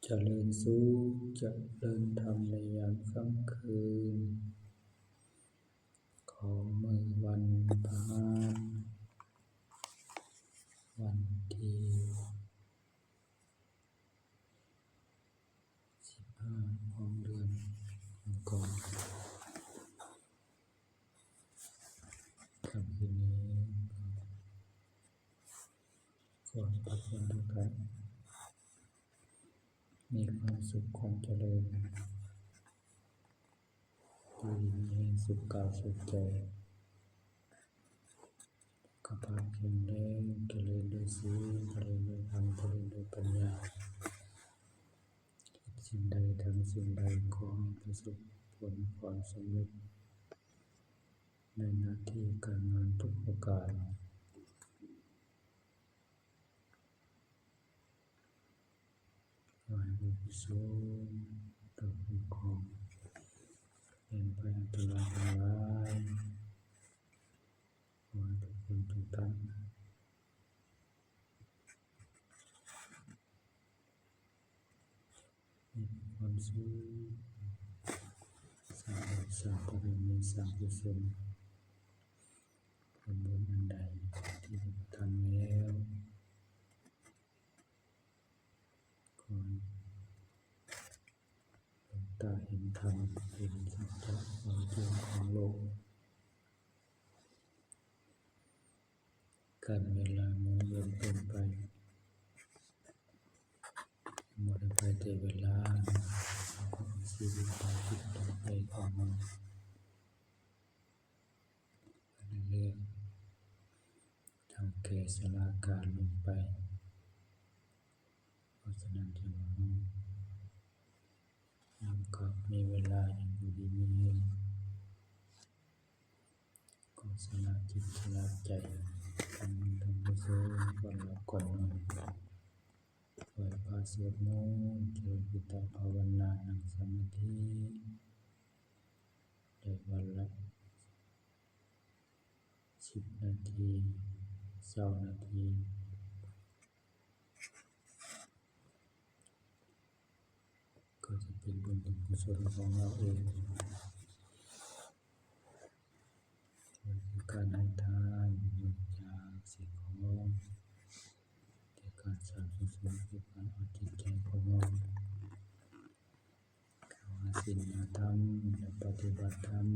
เจริญสุขเจริญธรรมในยามค่ำคืนของมื้อวันพฤหัสวันที่15ของเดือนมังกรค่ำคืนนี้ขอให้ทุกคนทุกท่านมีความสุขความเจริญมีสุขกายสุขใจสุขภาพแข็งแรงเจริญด้วยศีลเจริญด้วยธรรมเจริญด้วยปัญญาสิ่งใดทำสิ่งใดขอให้ประสบผลความสำเร็จในหน้าที่การงานทุกประการขอให้บุญกุศลต่อผู้ของเป็นไปอันตรายทั้งหลายขอให้ทุกคนทุกท่านมีความสุขสร้างบารมีสร้างกุศลผลบุญอันใดที่ได้ทำแล้วขอให้ดวงตาเห็นธรรมเห็นสัจจะความจริงของโลกการเวลาหมุนเวียนเป็นไปหมดไปแต่เวลาของชีวิตต่อไปของมันเรื่อยๆทำแก่สลาการลงไปเพราะฉะนั้นจึงยังก็มีเวลายังอยู่ดีมีเงินก็สละจิตสละใจทำบุญทำกุศลก่อนหลับก่อนนอนไหว้พระสวดมนต์เจริญจิตภาวนานั่งสมาธิได้วันละ10 นาที20 นาทีก็จะเป็นบุญเป็นกุศลของเราเองคือการให้ทานบริจาคสิ่งของแต่การสร้างกุศลคือการเอาจิตใจของเราเข้าหาศีลหาธรรมและปฏิบัติธรรม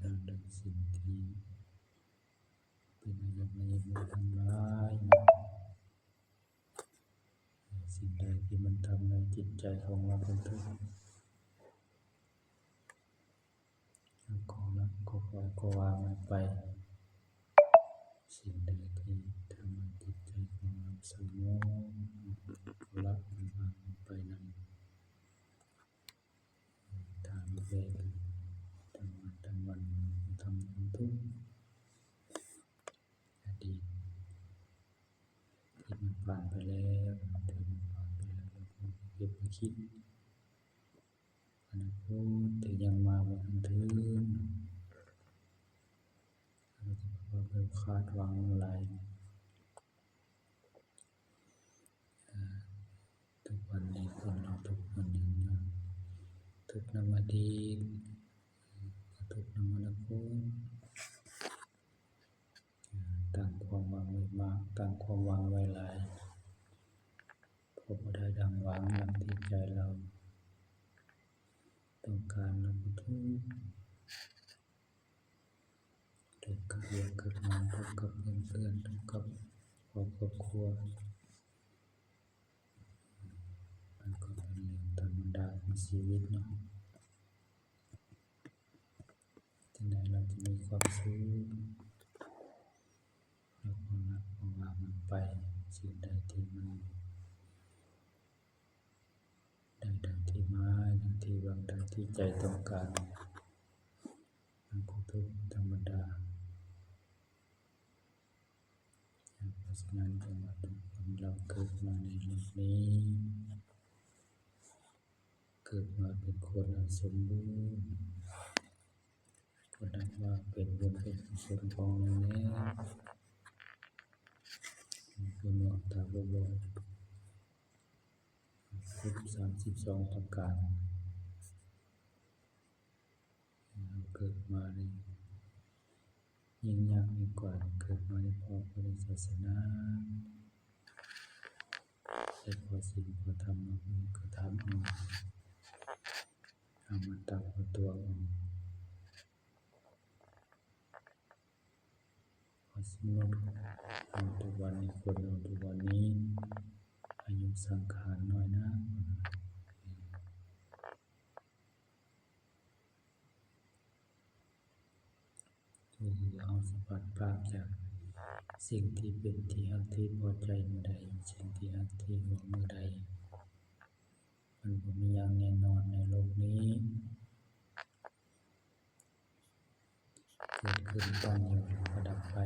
เราได้สิ่งที่เป็นอายะมุขทั้งหลายสิ่งใดที่มันทำให้จิตใจของเราเป็นทุกข์ขอละก็ปล่อยก็วางมันไปสิ่งใดที่ทำให้จิตใจของเราสงบก็ละมันวางมันไปนั้นทางเวรทั้งวันทำทั้งทุกข์อดีตที่มันผ่านไปแล้วเราก็เก็บไปคิดอนาคตที่ยังมาบ่ทันถึงเราจะบอกว่าคาดหวังอะไรทุกวันนี้คนเราทุกคนยังทุกนำอดีตทุกนำอนาคตตั้งความหวังไว้มากตั้งความหวังไว้หลายพอบ่ได้ดังหวังดังที่ใจเราต้องการเราก็ทุกข์ทุกข์กับเรื่องกับงานทุกข์กับเพื่อนทุกข์กับครอบครัวมันก็เป็นเรื่องธรรมดาของชีวิตเนาะที่ไหนเราจะมีความสุขเราก็ละก็วางมันไปสิ่งใดที่มันได้ดังที่หมายดังที่หวังดังที่ใจต้องการมันก็ทุกข์ธรรมดาเพราะฉะนั้นจึงว่าทุกคนเราเกิดมาในโลกนี้เกิดมาเป็นคนอันสมบูรณ์ก็นับว่าเป็นบุญเป็นกุศลของเราแล้วเป็นบุญ ตาบอดครบ32ประการเราเกิดมาในยิ่งยากยิ่งกว่าเกิดมาในพ่อพระศาสนาแต่พอสิ่งพอทำมาก็ทำเอามาตักเอาตัวพอสมมติเอาทุกวันนี้คนเอาทุกวันนี้อายุสังขารน้อยนะคือเอาสปัดปราบจากสิ่งที่เป็นที่ฮักที่พอใจเมื่อใดสิ่งที่ฮักที่หวงเมื่อใดมันบ่มีอย่างแน่นอนในโลกนี้เกิดขึ้นตั้งอยู่ก็ดับไป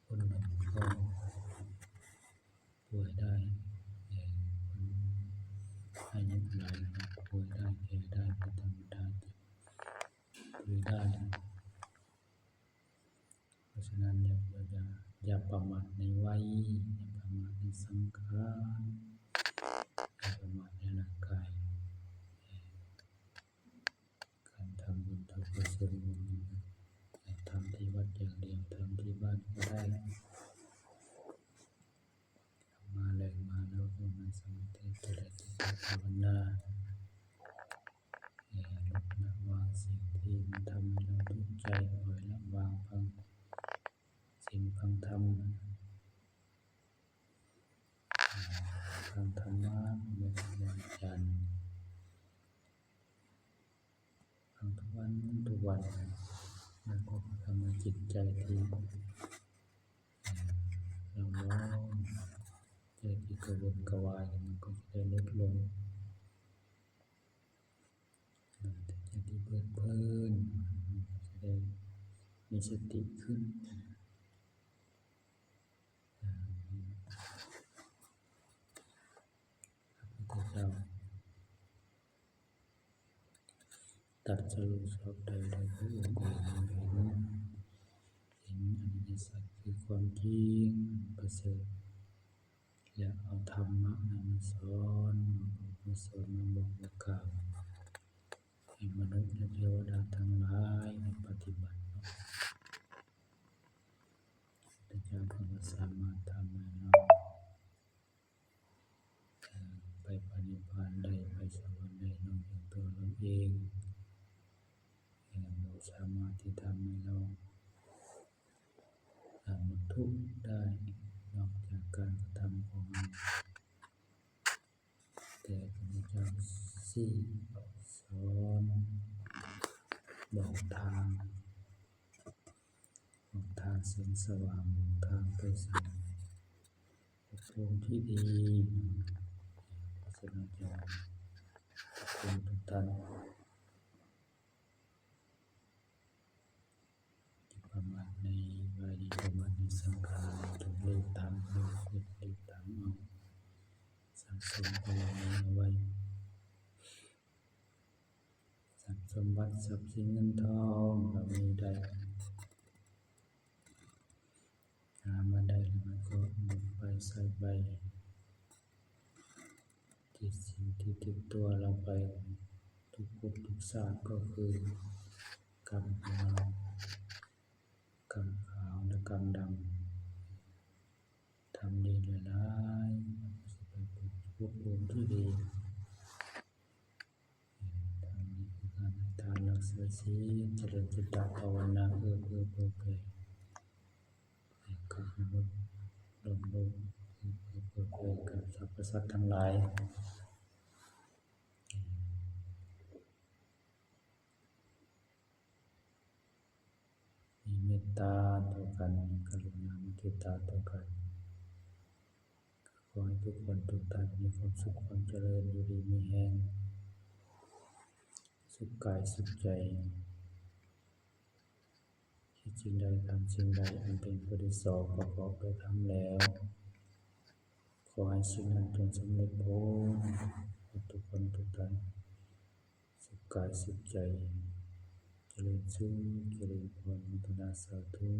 คนหนึ่งก็ป่วยได้อายุหลายป่วยได้แก่ได้เป็นธรรมดาป่วยได้เพราะฉะนั้นอย่าประมาทในวัยอย่าประมาทในสังขารอย่าประมาทในร่างกายการทำบุญทำกุศลอย่าทำที่วัดอย่างเดียวทำที่บ้านก็ได้มาแล้วก็มาสมาธิเจริญภาวนาลดละวางสิ่งที่มันทำให้เราทุกข์ใจปล่อยละวางฟังสิ่งฟังธรรมฟังธรรมะไม่ใช่วันจันทร์ฟังทุกวันแล้วก็ทำให้จิตใจที่เราร้อนใจที่กระวนกระวายมันก็จะได้ลดลงใจที่เพลิดเพลินจะได้มีสติขึ้นพระพุทธเจ้าตรัสรู้ชอบใดโดยพระองค์เองเห็นอริยสัจคือความจริงประเสริฐและเอาธรรมะมาสอนมาบอกมากล่าวให้มนุษย์และเทวดาทั้งหลายปฏิบัติพระเจ้าก็สามารถทำให้เราไปปณิพพานได้ไปสวรรค์ได้นอกจากตัวเราเองเราสามารถที่ทำให้เราหมดทุกข์ได้นอกจากการกระทำของเราแต่พระเจ้าสี่สอนบอกทางแสงสว่างบอกทางไปสู่ภพภูมิที่ดีเพราะฉะนั้นทุกท่านอย่าประมาทในวัยประมาทในสังขารถูกรีบทำรีบทำเอาสั่งสมพลังเอาไว้สั่งสมบัติทรัพย์สินเงินทองเรามีได้หามาได้แล้วมันก็หมดไปใส่ไปที่สิ่งที่ติดตัวเราไปทุกภพทุกชาติก็คือกรรมของเรากรรมขาวและกรรมดำทำดีหลายๆจะไปภพภูมิที่ดีทำดีคือการให้ทานรักษาศีลเจริญจิตภาวนาเพื่อแผ่กับมนุษย์โลกเพื่อแผ่กับสรรพสัตว์ทั้งหลายมีเมตตาต่อกันมีกรุณามุทิตาต่อกันขอให้ทุกคนทุกท่านมีความสุขความเจริญอยู่ดีมีแรงสุขกายสุขใจคิดสิ่งใดทำสิ่งใดอันเป็นประโยชน์ประกอบด้วยธรรมแล้วขอให้สิ่งนั้นจงสำเร็จผลทุกคนทุกท่าน กายสุขใจเจริญสุขเจริญพรมุทนาสาธุ